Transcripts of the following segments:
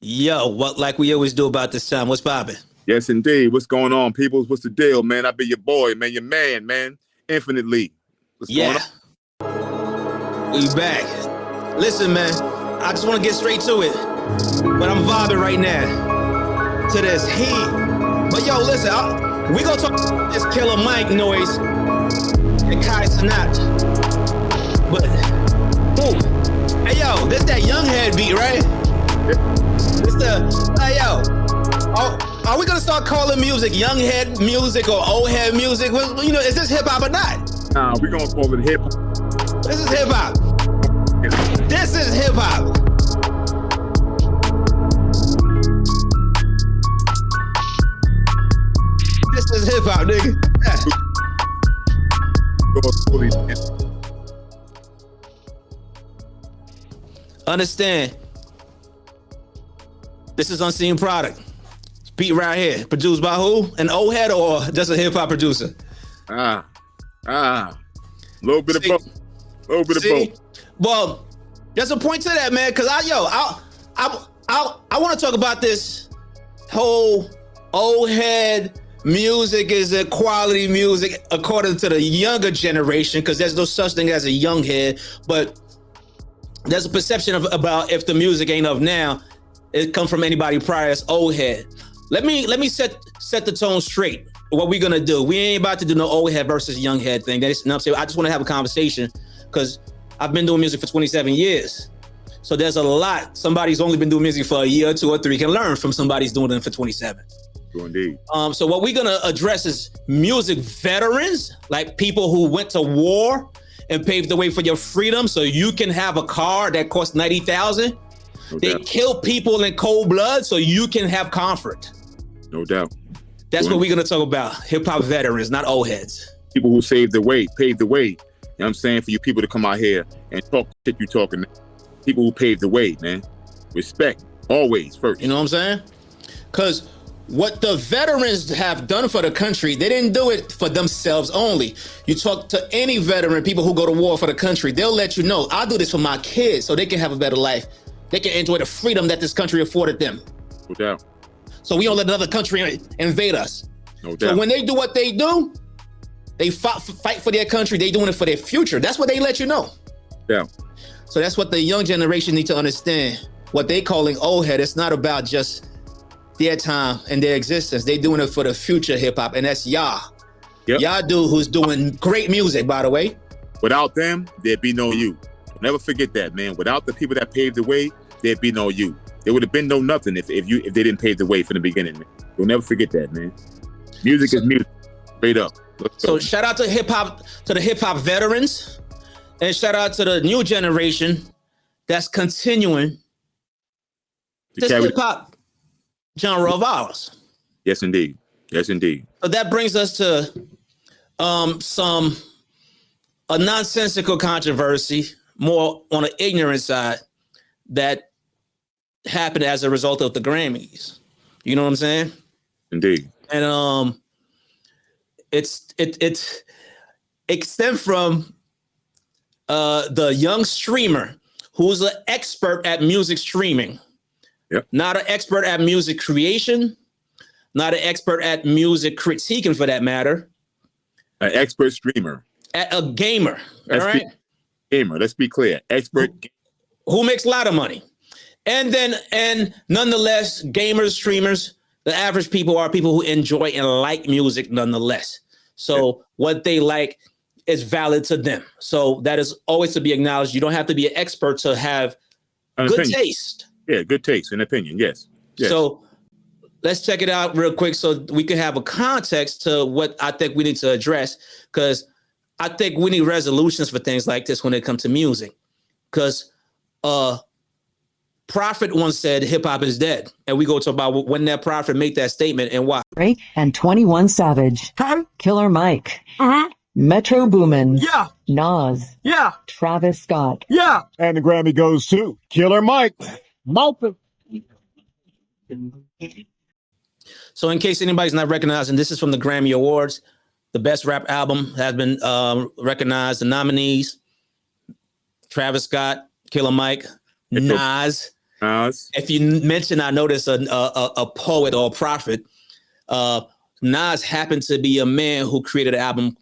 Yo, what like we always do about this time? What's poppin'? Yes, indeed. What's going on, peoples? What's the deal, man? I be your boy, man, your man, Infinit-Lee. What's going Yeah, on? we back. Listen, man, I just want to get straight to it, but I'm vibing right now to this heat. But yo, listen, we gonna talk about this Killer Mike noise and Cenat. But boom, hey yo, this that young head beat, right? This the hey yo. Are we gonna start calling music young head music or old head music? Well, you know, is this hip hop or not? Nah, we gonna call it hip hop. This is hip hop. This is hip hop. This is hip hop, nigga. Understand? This is unseen product. Beat right here, produced by who? An old head or just a hip hop producer? A little bit of both. A little bit of both. Well, there's a point to that, man. Cause I want to talk about this whole old head music is a quality music according to the younger generation. Cause there's no such thing as a young head, but there's a perception about if the music ain't of now, it comes from anybody prior as old head. Let me set the tone straight. What we gonna do? We ain't about to do no old head versus young head thing. That's, you know what I'm saying? I just want to have a conversation because I've been doing music for 27 years. So there's a lot. Somebody's only been doing music for a year or two or three can learn from somebody's doing it for 27. Indeed. So what we're gonna address is music veterans, like people who went to war and paved the way for your freedom, so you can have a car that costs $90,000. They kill people in cold blood, so you can have comfort. No doubt. That's what we're going to talk about. Hip hop veterans, not old heads. People who saved the way, paved the way. You know what I'm saying? For you people to come out here and talk shit you talking. People who paved the way, man. Respect, always, first. You know what I'm saying? Because what the veterans have done for the country, they didn't do it for themselves only. You talk to any veteran, people who go to war for the country, they'll let you know, I'll do this for my kids so they can have a better life. They can enjoy the freedom that this country afforded them. No doubt. So we don't let another country invade us. No doubt. So when they do what they do, they fight for their country. They doing it for their future. That's what they let you know. Yeah. So that's what the young generation need to understand. What they calling old head, it's not about just their time and their existence. They doing it for the future hip hop, and that's y'all. Yep. Y'all dude who's doing great music, by the way. Without them, there'd be no you. Never forget that, man. Without the people that paved the way, there'd be no you. There would have been no nothing if they didn't pave the way from the beginning, man. You'll never forget that, man. Music is music. Straight up. So shout out to the hip hop veterans, and shout out to the new generation that's continuing this hip hop genre of ours. Yes, indeed. Yes, indeed. So that brings us to a nonsensical controversy, more on the ignorant side, that happened as a result of the Grammys. You know what I'm saying? Indeed. And it stemmed from the young streamer who's an expert at music streaming. Yep. Not an expert at music creation, not an expert at music critiquing for that matter. An expert streamer. A gamer. All right. Gamer. Let's be clear. Expert. Who makes a lot of money. And nonetheless, gamers, streamers, the average people are people who enjoy and like music nonetheless. So what they like is valid to them. So that is always to be acknowledged. You don't have to be an expert to have good taste. Yeah, good taste and opinion. Yes. So let's check it out real quick so we can have a context to what I think we need to address, because I think we need resolutions for things like this when it comes to music. Because Prophet once said hip hop is dead. And we go to about when that Prophet made that statement and why. Drake and 21 Savage. Huh? Killer Mike. Uh-huh. Metro Boomin. Yeah. Nas. Yeah. Travis Scott. Yeah. And the Grammy goes to Killer Mike. Multiple. So in case anybody's not recognizing, this is from the Grammy Awards. The best rap album has been recognized. The nominees: Travis Scott, Killer Mike, Nas, Nas. If you mention, I notice a poet or a prophet. Nas happened to be a man who created an album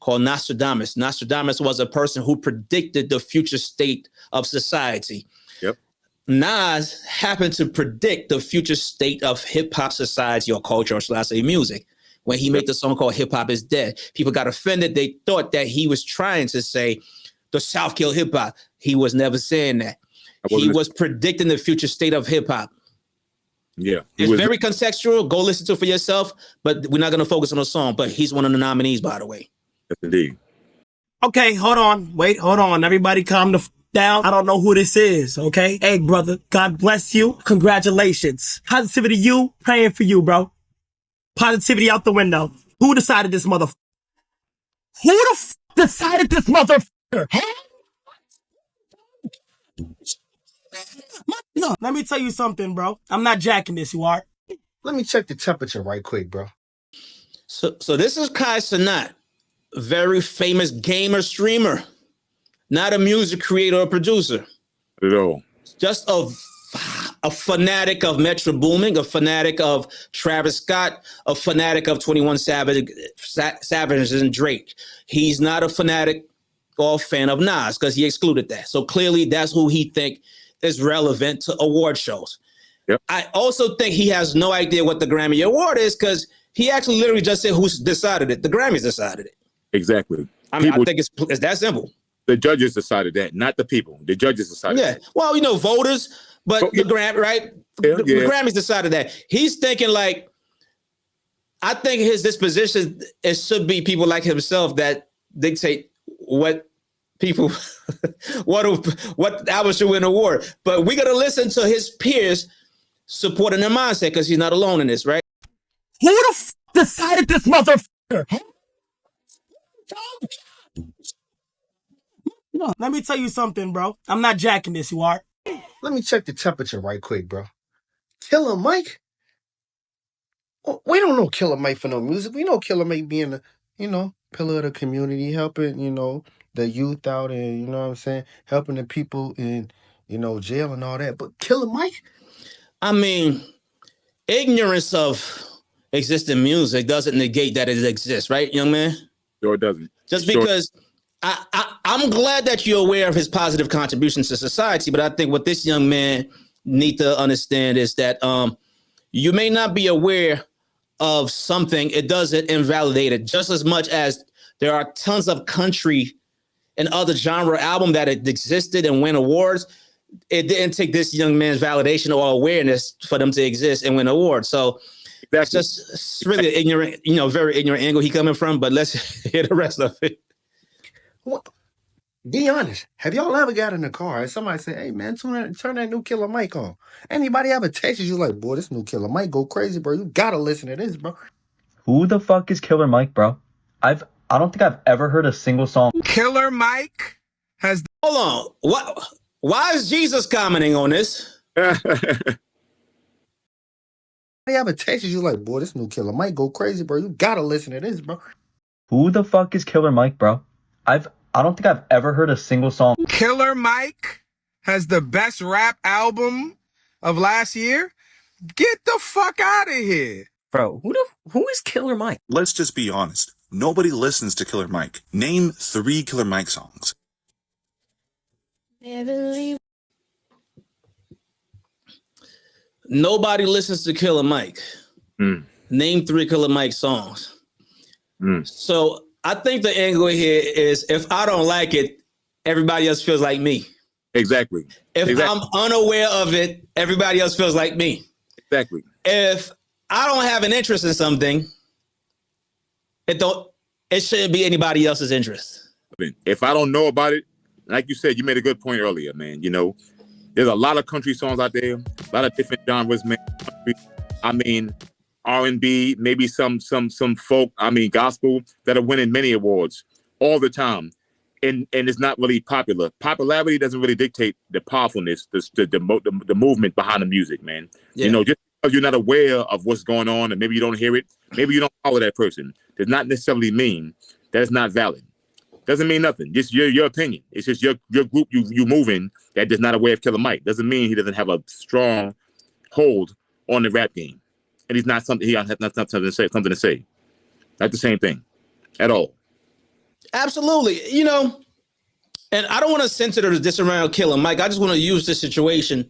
called Nostradamus. Nostradamus was a person who predicted the future state of society. Yep. Nas happened to predict the future state of hip hop society or culture, or should I say music, when he made the song called Hip Hop Is Dead. People got offended. They thought that he was trying to say the South killed hip hop. He was never saying that. He was predicting the future state of hip hop. Yeah. It's very contextual. Go listen to it for yourself, but we're not going to focus on the song. But he's one of the nominees, by the way. Yes, indeed. Okay, hold on. Wait, hold on. Everybody calm the down. I don't know who this is, okay? Hey, brother, God bless you. Congratulations. Positivity you, praying for you, bro. Positivity out the window. Who decided this motherfucker? Who the decided this motherfucker? No, let me tell you something, bro. I'm not jacking this, you are. Let me check the temperature right quick, bro. So this is Kai Cenat, very famous gamer streamer, not a music creator or producer. Not at all. Just a fanatic of Metro Booming, a fanatic of Travis Scott, a fanatic of 21 Savage and Drake. He's not a fanatic or fan of Nas because he excluded that. So clearly that's who he think is relevant to award shows. Yep. I also think he has no idea what the Grammy Award is because he actually literally just said who's decided it. The Grammys decided it. Exactly. I mean, I think it's that simple. The judges decided that, not the people. The judges decided that. Well, voters, but the Grammy, right? The Grammys decided that. He's thinking like, I think his disposition, it should be people like himself that dictate what people, what album should win an award. But we got to listen to his peers supporting their mindset because he's not alone in this, right? Who the decided this motherfucker? No, let me tell you something, bro. I'm not jacking this, you are. Let me check the temperature right quick, bro. Killer Mike? Well, we don't know Killer Mike for no music. We know Killer Mike being a, pillar of the community, helping, the youth out and, you know what I'm saying, helping the people in, jail and all that. But Killer Mike? I mean, ignorance of existing music doesn't negate that it exists, right, young man? Sure it doesn't. Just because I'm glad that you're aware of his positive contributions to society, but I think what this young man need to understand is that you may not be aware of something. It doesn't invalidate it just as much as there are tons of country and other genre album that it existed and win awards. It didn't take this young man's validation or awareness for them to exist and win awards. So it's really ignorant, very ignorant angle he coming from, but let's hear the rest of it. What? Be honest. Have y'all ever got in the car and somebody say, hey, man, turn that new Killer Mike on? Anybody ever texted you like, boy, this new Killer Mike go crazy, bro. You got to listen to this, bro. Who the fuck is Killer Mike, bro? I don't think I've ever heard a single song. Killer Mike has... Hold on. What? Why is Jesus commenting on this? They ever texted you like, boy, this new Killer Mike go crazy, bro. You got to listen to this, bro. Who the fuck is Killer Mike, bro? I don't think I've ever heard a single song. Killer Mike has the best rap album of last year? Get the fuck out of here. Bro, who is Killer Mike? Let's just be honest. Nobody listens to Killer Mike. Name 3 Killer Mike songs. Nobody listens to Killer Mike. Name 3 Killer Mike songs. So I think the angle here is if I don't like it, everybody else feels like me. Exactly. If I'm unaware of it, everybody else feels like me. Exactly. If I don't have an interest in something, it shouldn't be anybody else's interest. If I don't know about it, like you said, you made a good point earlier, man. There's a lot of country songs out there, a lot of different genres, man. I mean, R&B, maybe some folk, gospel that are winning many awards all the time. And it's not really popular. Popularity doesn't really dictate the powerfulness, the movement behind the music, man. Yeah. Just because you're not aware of what's going on and maybe you don't hear it, maybe you don't follow that person, does not necessarily mean that it's not valid. Doesn't mean nothing. Just your opinion. It's just your group you move in that is not aware of Killer Mike. Doesn't mean he doesn't have a strong hold on the rap game, and he's not something. He has not something to say. Something to say. Not the same thing at all. Absolutely. You know, and I don't want to censor this around Killer Mike. I just want to use this situation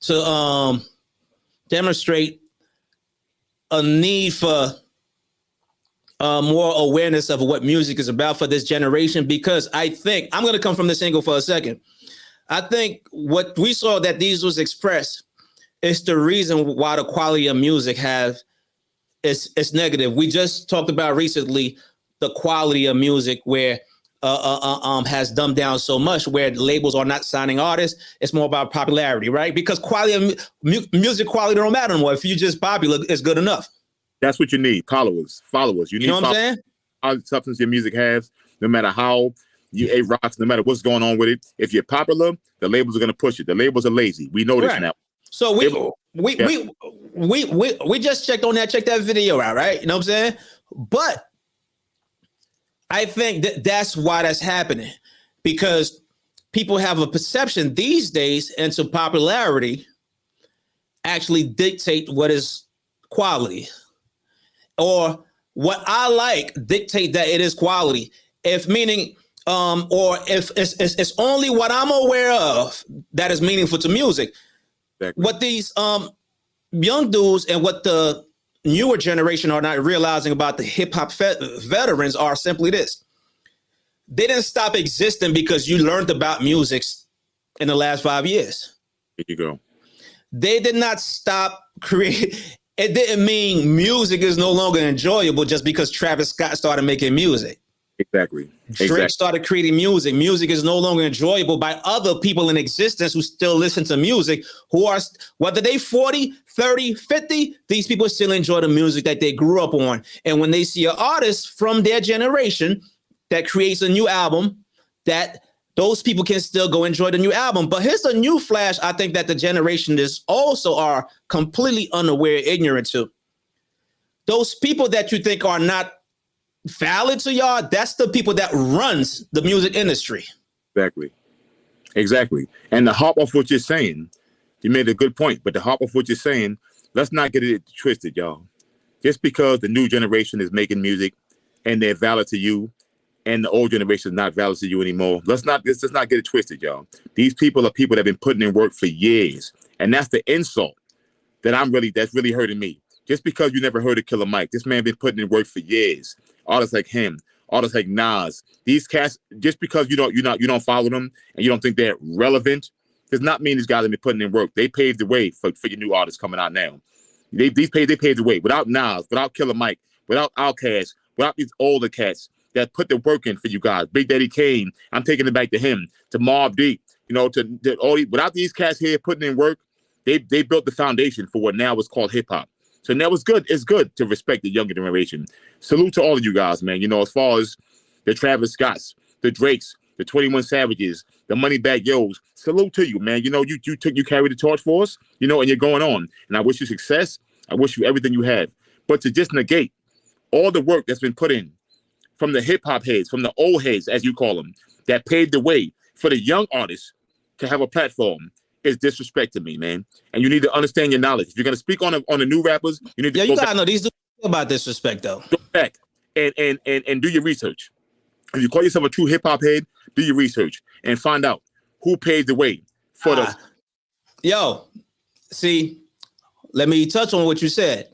to demonstrate a need for more awareness of what music is about for this generation, because I think I'm going to come from this angle for a second. I think what we saw that these was expressed is the reason why the quality of music it's negative. We just talked about recently the quality of music where has dumbed down so much, where labels are not signing artists. It's more about popularity, right? Because quality of music quality don't matter anymore. If you just popular, it's good enough. That's what you need. Followers. You need, you know what I'm saying? All the substance your music has, no matter how you rocks, no matter what's going on with it. If you're popular, the labels are going to push it. The labels are lazy. We know this now. So we just checked on that. Check that video out, right? You know what I'm saying? But I think that's why that's happening, because people have a perception these days, and so popularity actually dictate what is quality, or what I like dictate that it is quality. If meaning, or if it's only what I'm aware of that is meaningful to music. Exactly. What these young dudes and what the newer generation are not realizing about the hip hop veterans are simply this: they didn't stop existing because you learned about music in the last 5 years. There you go. They did not stop creating. It didn't mean music is no longer enjoyable just because Travis Scott started making music. Exactly. Drake started creating music. Music is no longer enjoyable by other people in existence who still listen to music, who are, whether they 40, 30, 50, these people still enjoy the music that they grew up on. And when they see an artist from their generation that creates a new album, that those people can still go enjoy the new album. But here's a new flash I think that the generation is also are completely unaware, ignorant to. Those people that you think are not valid to y'all, that's the people that runs the music industry. Exactly. And to hop off what you're saying, you made a good point, but to hop off what you're saying, let's not get it twisted, y'all. Just because the new generation is making music and they're valid to you, and the old generation is not valid to you anymore, let's not get it twisted, y'all. These people are people that have been putting in work for years, and that's the insult that's really hurting me. Just because you never heard of Killer Mike, this man been putting in work for years. Artists like him, artists like Nas, these cats. Just because you don't follow them and you don't think they're relevant, does not mean these guys have been putting in work. They paved the way for your new artists coming out now. They paved the way. Without Nas, without Killer Mike, without Outkast, without these older cats that put the work in for you guys. Big Daddy Kane, I'm taking it back to him, to Mobb Deep, to all these, without these cats here putting in work, they built the foundation for what now is called hip hop. So that was good. It's good to respect the younger generation. Salute to all of you guys, man. As far as the Travis Scotts, the Drakes, the 21 Savages, the Moneybagg Yo's, salute to you, man. You carry the torch for us, and you're going on. And I wish you success. I wish you everything you have. But to just negate all the work that's been put in from the hip hop heads, from the old heads, as you call them, that paved the way for the young artists to have a platform, is disrespect to me, man. And you need to understand your knowledge. If you're gonna speak on the new rappers, you need to you gotta know these dudes about disrespect though. Go back and do your research. If you call yourself a true hip hop head, do your research and find out who paved the way for the. Yo, see, let me touch on what you said.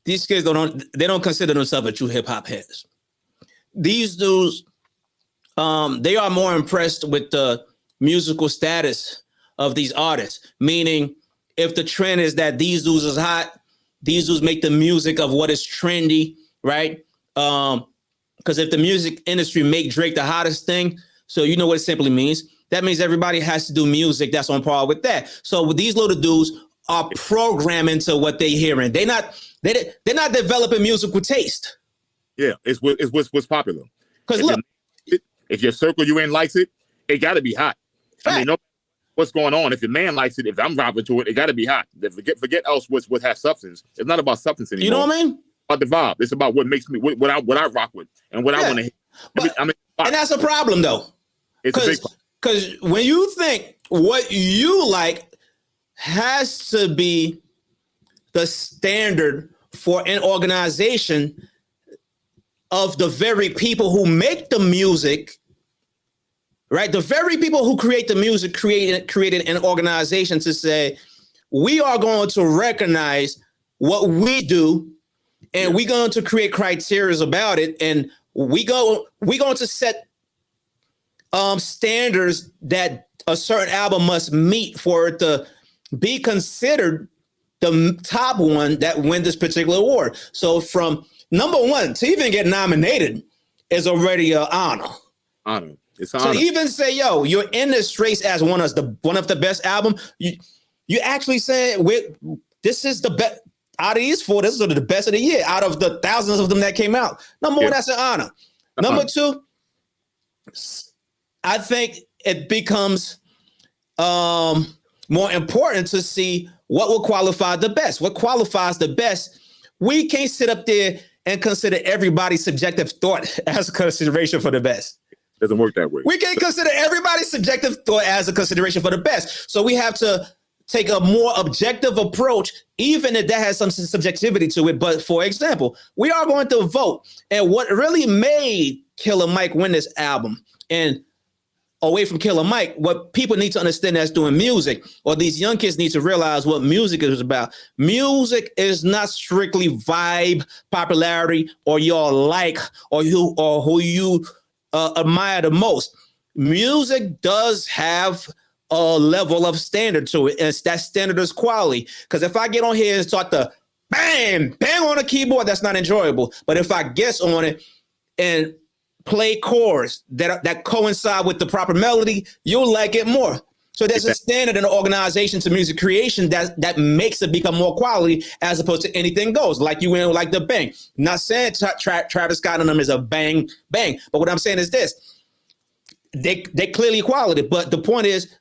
These kids don't consider themselves a true hip hop heads. These dudes, they are more impressed with the musical status of these artists. Meaning, if the trend is that these dudes is hot, these dudes make the music of what is trendy, right? Because if the music industry make Drake the hottest thing, so you know what it simply means. That means everybody has to do music that's on par with that. So these little dudes are programming to what they hearing. They're not developing musical taste. Yeah, it's what's popular. Because look, if your circle you in likes it, it got to be hot. Fact. I mean, no, what's going on? If your man likes it, if I'm rapping to it, it got to be hot. Forget else what has substance. It's not about substance anymore. You know what I mean? About the vibe. It's about what makes me what I rock with and what I want to hear. And that's a problem, though. It's a big problem. Because when you think what you like has to be the standard for an organization of the very people who make the music, right? The very people who create the music created an organization to say, we are going to recognize what we do, and we're going to create criteria about it, and we're going to set standards that a certain album must meet for it to be considered the top one that win this particular award. So from number one to even get nominated is already an honor. Honor. It's an honor. To even say, yo, you're in this race as one of the best album, you actually saying this is the best out of these four. This is the best of the year out of the thousands of them that came out. Number one, that's an honor. Number two, I think it becomes more important to see what will qualify the best. What qualifies the best? We can't sit up there and consider everybody's subjective thought as a consideration for the best. Doesn't work that way. We can't consider everybody's subjective thought as a consideration for the best. So we have to take a more objective approach, even if that has some subjectivity to it. But for example, we are going to vote. And what really made Killer Mike win this album, and away from Killer Mike, what people need to understand that's doing music, or these young kids need to realize what music is about. Music is not strictly vibe, popularity, or your like, or who you admire the most. Music does have a level of standard to it, and that standard is quality. Because if I get on here and start to bang on a keyboard, that's not enjoyable. But if I guess on it and play chords that coincide with the proper melody, you'll like it more. So there's a standard in the organization to music creation that makes it become more quality as opposed to anything goes. Like you went like the bang. Not saying Travis Scott and them is a bang, but what I'm saying is this. They clearly quality, but the point is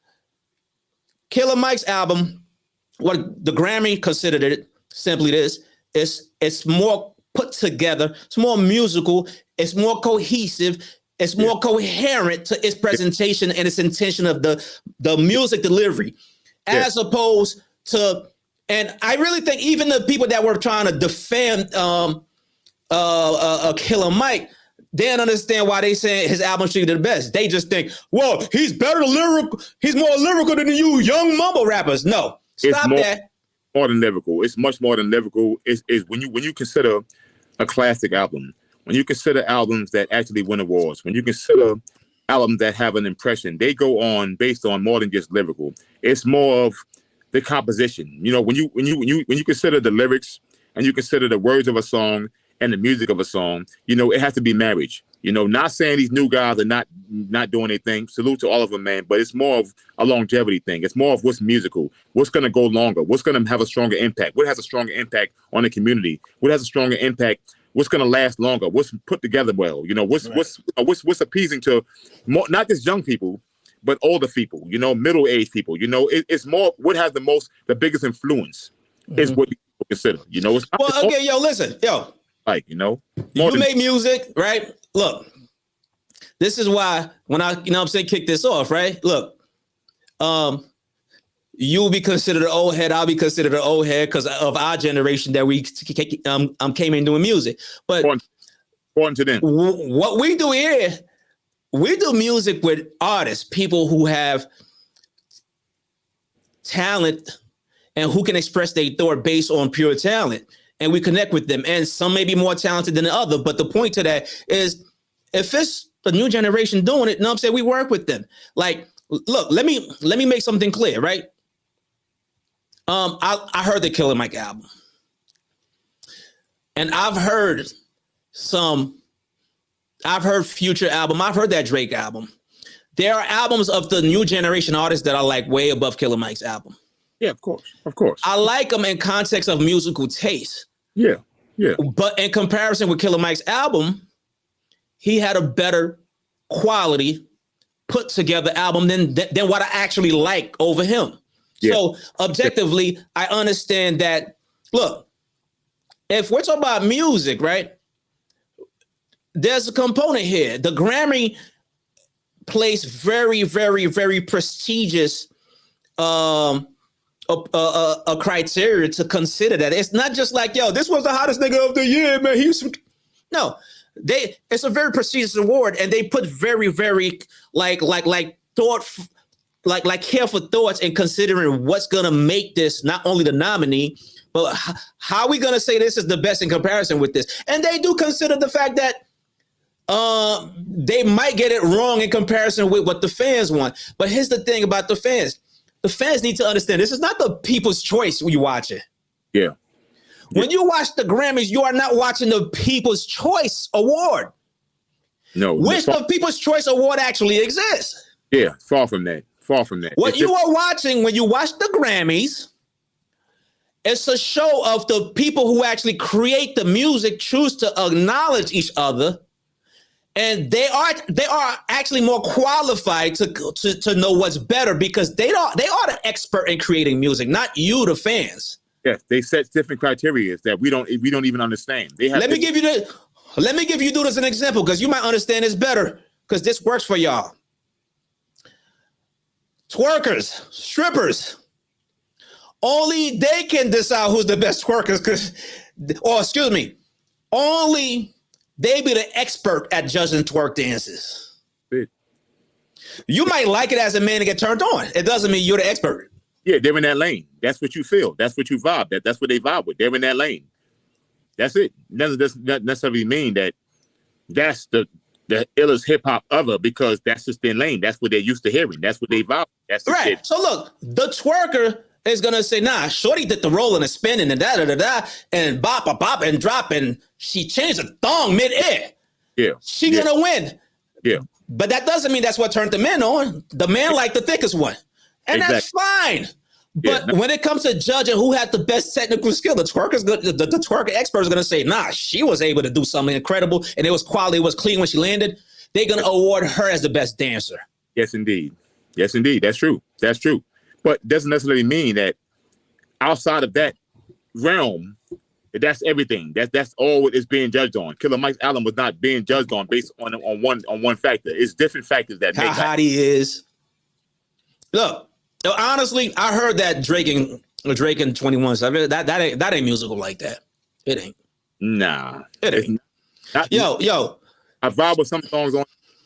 Killer Mike's album, what the Grammy considered it simply this, it's more put together, it's more musical, it's more cohesive, it's more coherent to its presentation and its intention of the music delivery, as opposed to, and I really think even the people that were trying to defend Killer Mike, they don't understand why they say his album should be the best. They just think, well, he's better lyrical, he's more lyrical than you young mumble rappers. No, stop that. More than lyrical. It's much more than lyrical. Is when you consider a classic album, when you consider albums that actually win awards, when you consider albums that have an impression, they go on based on more than just lyrical. It's more of the composition. You know, when you consider the lyrics and you consider the words of a song and the music of a song, you know, it has to be marriage. You know, not saying these new guys are not doing anything. Salute to all of them, man. But it's more of a longevity thing. It's more of what's musical, what's going to go longer, what's going to have a stronger impact, what has a stronger impact on the community, what has a stronger impact, what's going to last longer, what's put together well. You know, what's appeasing to more, not just young people, but older people. You know, middle-aged people. You know, it's more what has the biggest influence is what you consider. You know, it's well, okay, yo, listen, yo. Like, you know, you make music, right? Look, this is why when I, you know what I'm saying, kick this off, right? Look, you'll be considered an old head. I'll be considered an old head because of our generation that we came in doing music. But according to them, what we do here, we do music with artists, people who have talent and who can express their thought based on pure talent. And we connect with them, and some may be more talented than the other. But the point to that is, if it's the new generation doing it, you know what I'm saying, we work with them. Like, look, let me make something clear, right? I heard the Killer Mike album, and I've heard Future album, I've heard that Drake album. There are albums of the new generation artists that are like way above Killer Mike's album. Yeah, of course. I like them in context of musical taste. Yeah. But in comparison with Killer Mike's album, he had a better quality put together album than what I actually like over him. Yeah. So objectively, I understand that. Look, if we're talking about music, right? There's a component here. The Grammy place very, very, very prestigious a criteria to consider that. It's not just like, yo, this was the hottest nigga of the year, man. No, it's a very prestigious award, and they put very, very careful thoughts in considering what's gonna make this not only the nominee, but how are we gonna say this is the best in comparison with this? And they do consider the fact that they might get it wrong in comparison with what the fans want. But here's the thing about the fans. The fans need to understand this is not the people's choice when you watch it. Yeah. When you watch the Grammys, you are not watching the People's Choice Award. No. Which the People's Choice Award actually exists. Yeah, far from that. Far from that. What you are watching when you watch the Grammys, it's a show of the people who actually create the music, choose to acknowledge each other. And they are actually more qualified to know what's better because they are the expert in creating music, not you, the fans. Yes, they set different criteria that we don't even understand. Let me give you this as an example because you might understand this better because this works for y'all. Twerkers, strippers, only they can decide who's the best twerkers only they be the expert at judging twerk dances. You might like it as a man to get turned on. It doesn't mean you're the expert. Yeah, they're in that lane. That's what you feel. That's what you vibe. That's what they vibe with. They're in that lane. That's it. Doesn't necessarily mean that that's the illest hip hop ever because that's just their lane. That's what they're used to hearing. That's what they vibe. That's the right. shit. So look, the twerker is gonna say, nah, shorty did the rolling and spinning and da and bop and drop and she changed the thong mid-air. Yeah. She gonna win. Yeah. But that doesn't mean that's what turned the men on. The man like the thickest one. And that's fine. But when it comes to judging who had the best technical skill, the twerker experts are gonna say, nah, she was able to do something incredible and it was quality, it was clean when she landed. They're gonna award her as the best dancer. Yes, indeed. Yes, indeed. That's true. That's true. But it doesn't necessarily mean that outside of that realm, that's everything. That's all it's being judged on. Killer Mike's album was not being judged on based on one factor. It's different factors that how make hot he is. Look, honestly, I heard that Drake and 21 stuff. That ain't musical like that. It ain't. Nah, it ain't. Yo, I vibe with some songs on.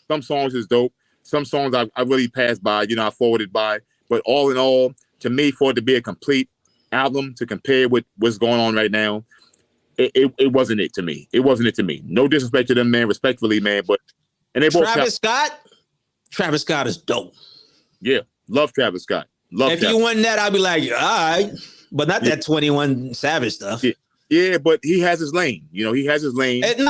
Some songs is dope. Some songs I really passed by. I forwarded by. But all in all, to me, for it to be a complete album to compare with what's going on right now, it wasn't it to me. It wasn't it to me. No disrespect to them, man. Respectfully, man. But and they both Travis Scott is dope. Yeah, love Travis Scott. If you won that, I'd be like, all right, but not that 21 Savage stuff. Yeah, but he has his lane. He has his lane. I'm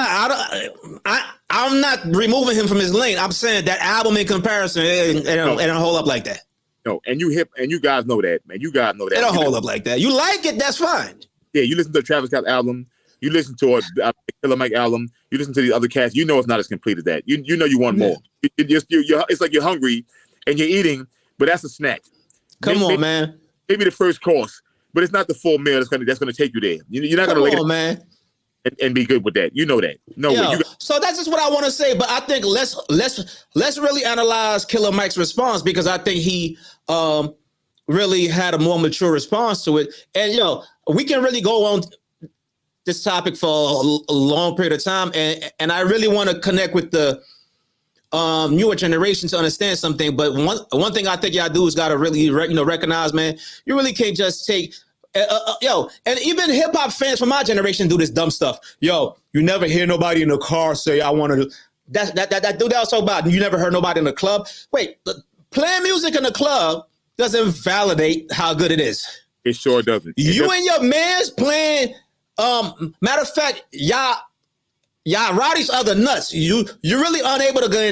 not removing him from his lane. I'm saying that album in comparison, it don't hold up like that. No, and you guys know that, man. You guys know that. It don't hold up like that. You like it, that's fine. Yeah, you listen to the Travis Scott album. You listen to a Killer Mike album. You listen to the other cats. You know it's not as complete as that. You know you want more. It's like you're hungry and you're eating, but that's a snack. Come on, man. Maybe the first course, but it's not the full meal that's gonna take you there. You're not gonna lay it, man, and be good with that. You know that. No way. So that's just what I want to say. But I think let's really analyze Killer Mike's response because I think he really had a more mature response to it. And we can really go on this topic for a long period of time, and I really want to connect with the newer generation to understand something. But one thing I think y'all do is got to really recognize, man, you really can't just take and even hip hop fans from my generation do this dumb stuff. You never hear nobody in the car say I want to. That dude that was so bad. You never heard nobody in the club. Wait, playing music in the club doesn't validate how good it is. It sure doesn't. And your man's playing. Matter of fact, y'all ride each other nuts. You're really unable to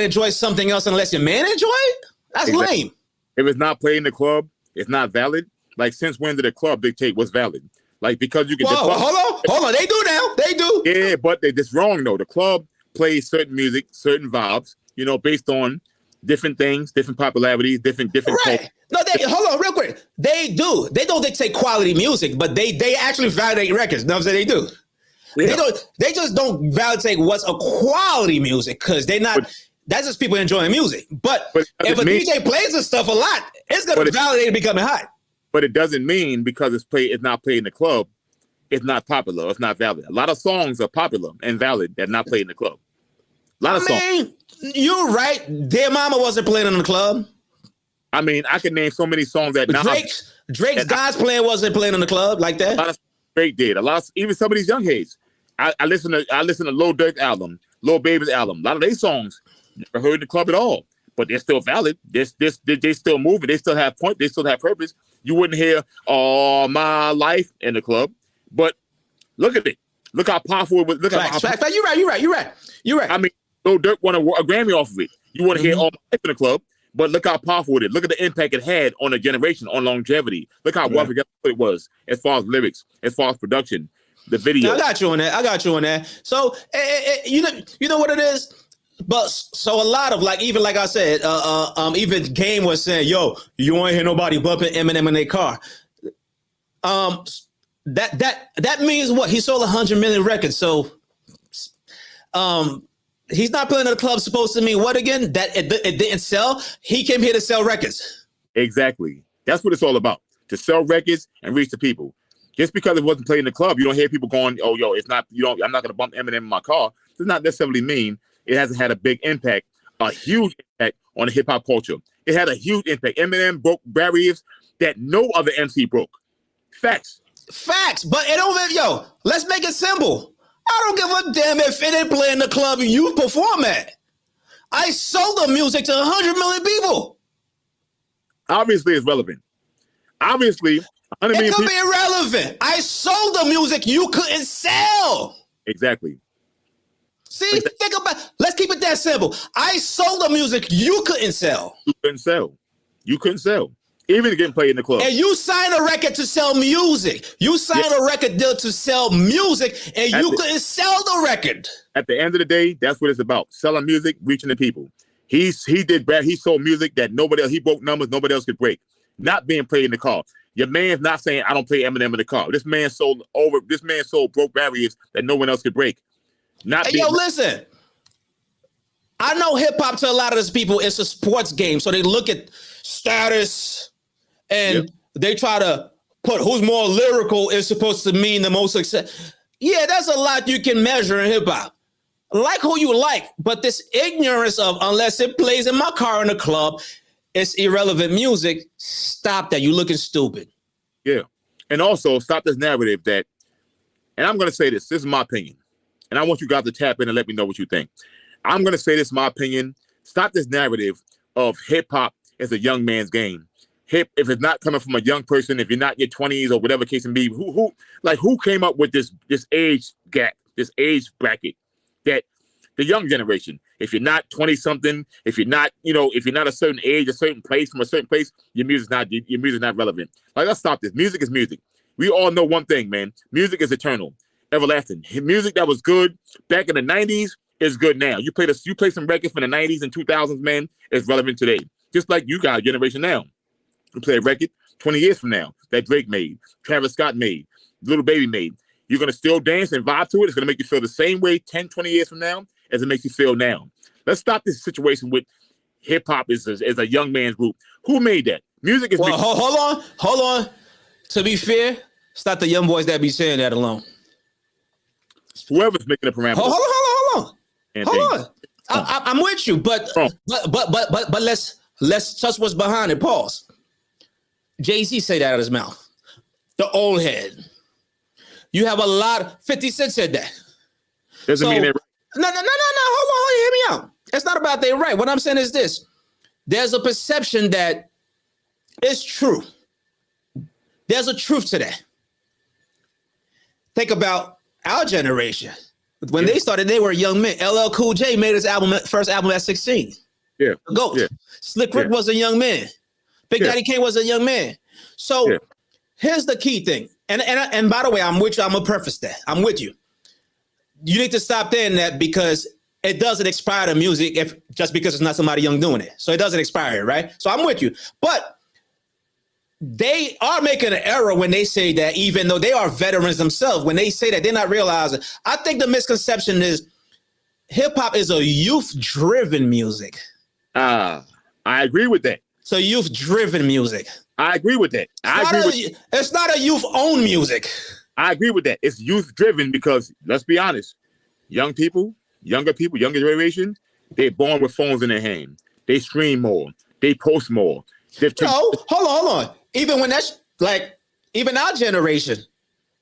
enjoy something else unless your man enjoy it. That's lame. If it's not played in the club, it's not valid. Like, since when did the club dictate what's valid? Like, because you can. Hold on. They do now. They do. Yeah, but that's wrong though. The club plays certain music, certain vibes. Based on different things, different popularities, different. Right. Cultures. No, hold on, real quick. They do. They don't dictate quality music, but they actually validate records. You know what I'm saying? They do. Yeah. They just don't validate what's a quality music because they're not. That's just people enjoying music. But But if a DJ plays this stuff a lot, it's gonna validate it becoming hot. But it doesn't mean because it's not played in the club, it's not popular. It's not valid. A lot of songs are popular and valid that not played in the club. A lot of songs. You're right. Dear Mama wasn't playing in the club. I mean, I can name so many songs that Drake's God's Plan wasn't playing in the club like that. A lot of Drake did. Even some of these young heads. I listen to Lil Durk's album, Lil Baby's album. A lot of their songs never heard in the club at all, but they're still valid. They still moving. They still have point. They still have purpose. You wouldn't hear "All My Life" in the club, but look at it. Look how powerful it was. Look Facts. You're right. I mean, Lil Durk won a Grammy off of it. You want to hear "All My Life" in the club, but look how powerful it is. Look at the impact it had on a generation, on longevity. Look how well together it was, as far as lyrics, as far as production, the video. I got you on that. So you know what it is. But so a lot of even like I said, even Game was saying, "Yo, you won't hear nobody bumping Eminem in their car." That means what? He sold 100 million records. So, he's not playing in the club. Supposed to mean what again? That it didn't sell. He came here to sell records. Exactly. That's what it's all about. To sell records and reach the people. Just because it wasn't played in the club, you don't hear people going, "Oh, yo, it's not. I'm not going to bump Eminem in my car." Does not necessarily mean it hasn't had a big impact, a huge impact on the hip hop culture. It had a huge impact. Eminem broke barriers that no other MC broke. Facts. But it don't. Let's make it simple. I don't give a damn if it ain't playing the club you perform at. I sold the music to 100 million people. Obviously, it's relevant. Obviously, 100 million people. It could be irrelevant. I sold the music you couldn't sell. Exactly. See, think about. Let's keep it that simple. I sold the music you couldn't sell. You couldn't sell. Even getting played in the club. And you signed a record to sell music. You signed a record deal to sell music, and you couldn't sell the record. At the end of the day, that's what it's about. Selling music, reaching the people. He sold music that nobody else, he broke numbers nobody else could break. Not being played in the car. Your man's not saying, "I don't play Eminem in the car." This man sold broke barriers that no one else could break. Listen. I know hip hop to a lot of these people, it's a sports game. So they look at status and they try to put who's more lyrical is supposed to mean the most success. Yeah, that's a lot you can measure in hip hop. Like who you like, but this ignorance of unless it plays in my car in the club, it's irrelevant music. Stop that. You're looking stupid. Yeah. And also stop this narrative that, and I'm going to say this is my opinion. And I want you guys to tap in and let me know what you think. I'm going to say this, my opinion. Stop this narrative of hip hop as a young man's game. If it's not coming from a young person, if you're not in your 20s or whatever case may be, who came up with this age gap, this age bracket that the young generation, if you're not 20 something, if you're not a certain age, a certain place, from a certain place, your music's not relevant. Let's stop this. Music is music. We all know one thing, man. Music is eternal. Everlasting. Music that was good back in the 90s is good now. You play some records from the 90s and 2000s, man, it's relevant today. Just like you guys, generation now. You play a record 20 years from now that Drake made, Travis Scott made, Little Baby made. You're going to still dance and vibe to it. It's going to make you feel the same way 10, 20 years from now as it makes you feel now. Let's stop this situation with hip-hop as a young man's group. Who made that? Music is... Well, hold on. To be fair, it's not the young boys that be saying that alone. Whoever's making the parameters. Hold on. I'm with you, but let's touch what's behind it. Pause. Jay-Z say that out of his mouth. The old head. You have a lot. 50 Cent said that. Doesn't mean they're right. No. Hold on. Hear me out. It's not about they're right. What I'm saying is this. There's a perception that it's true. There's a truth to that. Think about our generation. When they started, they were young men. LL Cool J made his first album at 16. Yeah. The GOAT. Yeah. Slick Rick was a young man. Big Daddy Kane was a young man. So here's the key thing. And by the way, I'm with you. I'm going to preface that. I'm with you. You need to stop saying that because it doesn't expire the music just because it's not somebody young doing it. So it doesn't expire it, right? So I'm with you. But they are making an error when they say that, even though they are veterans themselves, when they say that, they're not realizing. I think the misconception is hip hop is a youth driven music. I agree with that. So youth driven music. I agree with that. It's not a youth owned music. I agree with that. It's youth driven because let's be honest, younger people, younger generation, they're born with phones in their hand. They stream more. They post more. Hold on. Even when that's like, even our generation,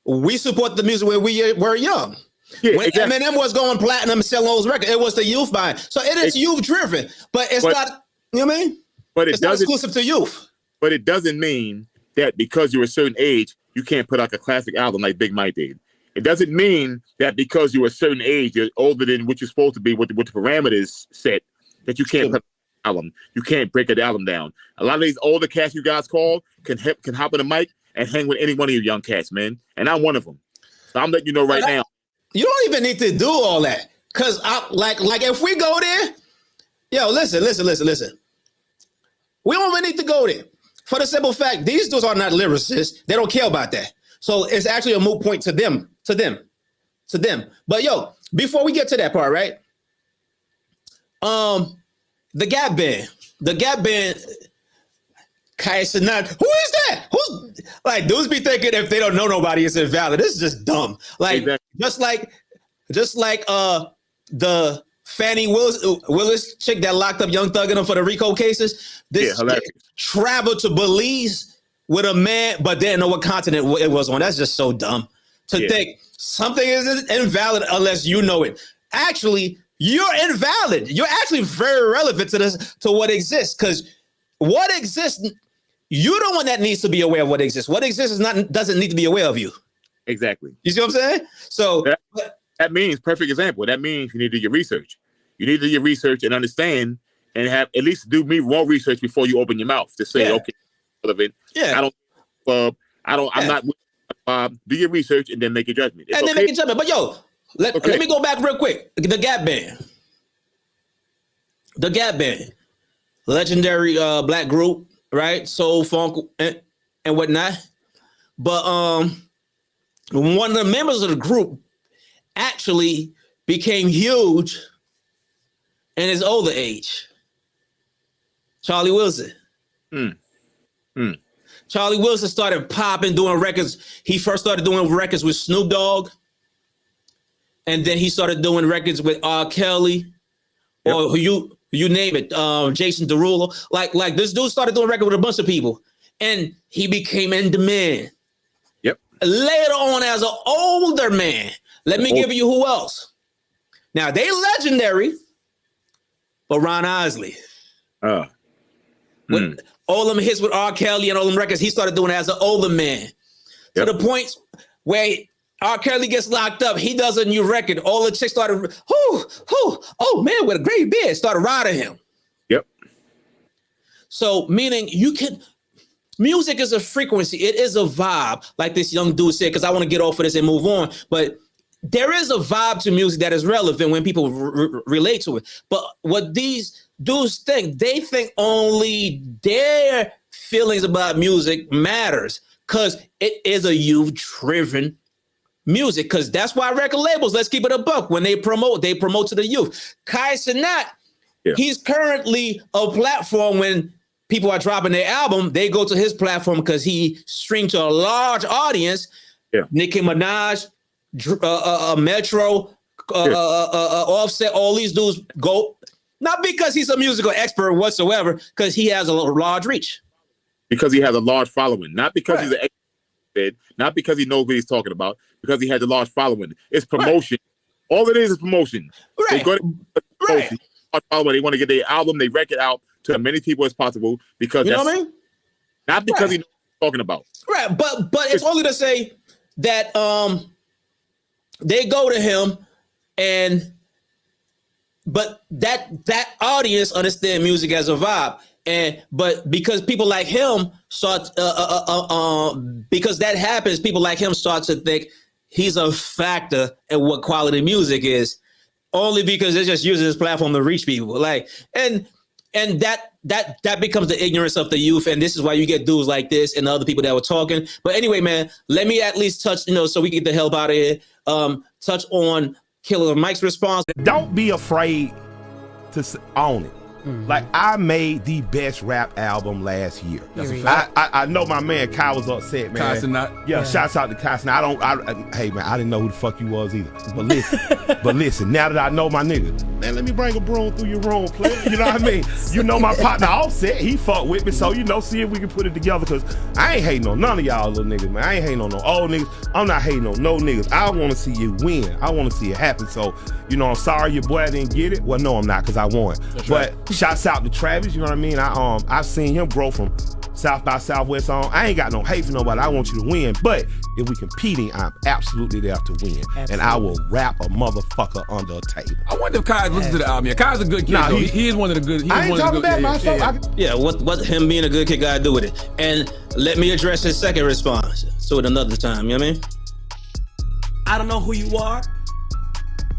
we support the music when we were young. Yeah, when exactly. Eminem was going platinum and selling those records, it was the youth buying. So it is youth driven, but it's not, you know what I mean? But it's not exclusive to youth. But it doesn't mean that because you're a certain age, you can't put out a classic album like Big Mike did. It doesn't mean that because you're a certain age, you're older than what you're supposed to be, with the parameters set, that you can't put an album. You can't break an album down. A lot of these older cats you guys call can hop on the mic and hang with any one of you young cats, man. And I'm one of them. So I'm letting you know right now. You don't even need to do all that. Cause like if we go there, yo, listen. We don't even need to go there. For the simple fact, these dudes are not lyricists. They don't care about that. So it's actually a moot point to them. But yo, before we get to that part, right? The Gap Band, Kai Cenat, who is that? Who's like dudes be thinking if they don't know nobody, it's invalid. This is just dumb. Like exactly. just like the Fannie Willis chick that locked up Young Thug in them for the RICO cases. This chick traveled to Belize with a man, but didn't know what continent it was on. That's just so dumb to think something is invalid unless you know it. Actually, you're invalid. You're actually very relevant to what exists, because what exists, you're the one that needs to be aware of what exists. What exists doesn't need to be aware of you. Exactly. You see what I'm saying? So that means, perfect example. That means you need to do your research. You need to do your research and understand, and have at least do more research before you open your mouth to say, okay, relevant. Yeah. I'm not. Do your research and then make a judgment. It's then make a judgment. But yo, let me go back real quick. The Gap Band, legendary black group, right? Soul, funk, and whatnot. But one of the members of the group actually became huge in his older age. Charlie Wilson. Charlie Wilson started popping, doing records. He first started doing records with Snoop Dogg. And then he started doing records with R. Kelly. Or you name it, Jason Derulo. Like this dude started doing records with a bunch of people. And he became in demand. Yep. Later on, as an older man, let me give you who else. Now, they legendary, but Ron Isley. With all them hits with R. Kelly and all them records, he started doing it as an older man. To the point where R. Kelly gets locked up, he does a new record. All the chicks started, oh man, with a great beard, started riding him. Yep. So, meaning music is a frequency. It is a vibe, like this young dude said, because I want to get off of this and move on. But there is a vibe to music that is relevant when people relate to it. But what these dudes think, they think only their feelings about music matters, because it is a youth-driven music. Because that's why record labels, let's keep it a buck, when they promote to the youth. Kai Cenat, he's currently a platform when people are dropping their album, they go to his platform because he streamed to a large audience. Nicki Minaj, Metro, Offset, all these dudes go, not because he's a musical expert whatsoever, because he has a large reach. Because he has a large following, not because he's an expert, not because he knows what he's talking about, because he has a large following. It's promotion. All it is promotion. They go to promotion. They want to get their album, their record out to as many people as possible, because you know what I mean? Not because he knows what he's talking about. Right, but it's only to say that they go to him, but that audience understand music as a vibe, but because people like him start because that happens, people like him start to think he's a factor in what quality music is, only because they're just using his platform to reach people. Like and that becomes the ignorance of the youth, and this is why you get dudes like this and the other people that were talking. But anyway, man, let me at least touch, so we can get the hell out of here. Touch on Killer Mike's response. Don't be afraid to own it. Like, I made the best rap album last year. That's a fact. I know my man Kyle was upset, man. Cenat. Yeah, shouts out to Kyle Cenat. Hey man, I didn't know who the fuck you was either. But listen, now that I know my nigga, man, let me bring a broom through your room, player. You know what I mean? You know my partner Offset, he fucked with me, so you know, see if we can put it together. Cause I ain't hating on none of y'all little niggas, man. I ain't hating on no old niggas. I'm not hating on no niggas. I want to see you win. I want to see it happen. So, you know, I'm sorry your boy didn't get it. Well, no, I'm not, cause I won. That's but right. shouts out to Travis, you know what I mean? I've seen him grow from South by Southwest on. I ain't got no hate for nobody. I want you to win. But if we competing, I'm absolutely there to win. Absolutely. And I will rap a motherfucker under a table. I wonder if Kai's listened to the album. Yeah, Kai's a good kid. Nah, he is one of the good. I ain't talking about myself. Yeah, what him being a good kid got to do with it? And let me address his second response. So it another time, you know what I mean? I don't know who you are.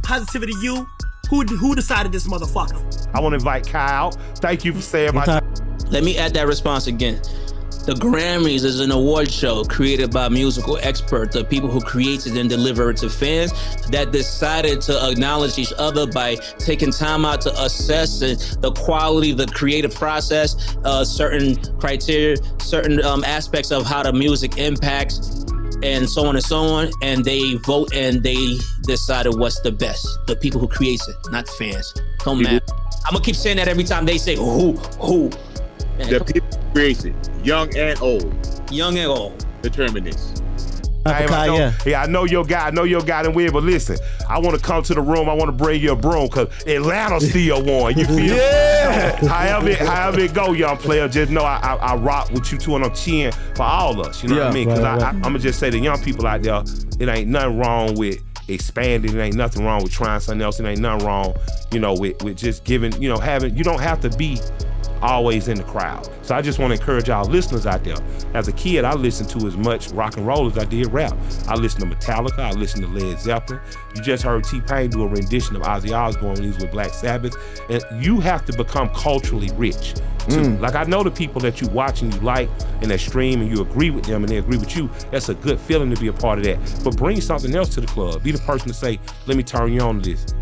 Positivity you. Who decided this motherfucker? I want to invite Kyle. Thank you for saying my time. Let me add that response again. The Grammys is an award show created by musical experts, the people who created and deliver it to fans, that decided to acknowledge each other by taking time out to assess the quality, the creative process, certain criteria, certain aspects of how the music impacts, and so on and so on. And they vote and they decided what's the best. The people who creates it, not the fans. Don't matter. I'm gonna keep saying that every time they say who. Man, the people who creates it, young and old. Young and old. Determine this. I know your guy. I know your guy didn't win, but listen, I want to come to the room. I want to bring you a broom because Atlanta still won. You feel me? Yeah. However it go, young player, just know I rock with you two on the chin for all of us. You know what I mean? Because I'm going to just say to young people out there, it ain't nothing wrong with expanding. It ain't nothing wrong with trying something else. It ain't nothing wrong, you know, with just giving, you know, having, you don't have to be always in the crowd. So I just want to encourage our listeners out there. As a kid, I listened to as much rock and roll as I did rap. I listened to Metallica, I listened to Led Zeppelin. You just heard T-Pain do a rendition of Ozzy Osbourne when he was with Black Sabbath. And you have to become culturally rich too. Like, I know the people that you watch and you like and that stream and you agree with them and they agree with you. That's a good feeling to be a part of that. But bring something else to the club. Be the person to say, let me turn you on to this.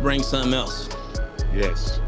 Bring something else. Yes.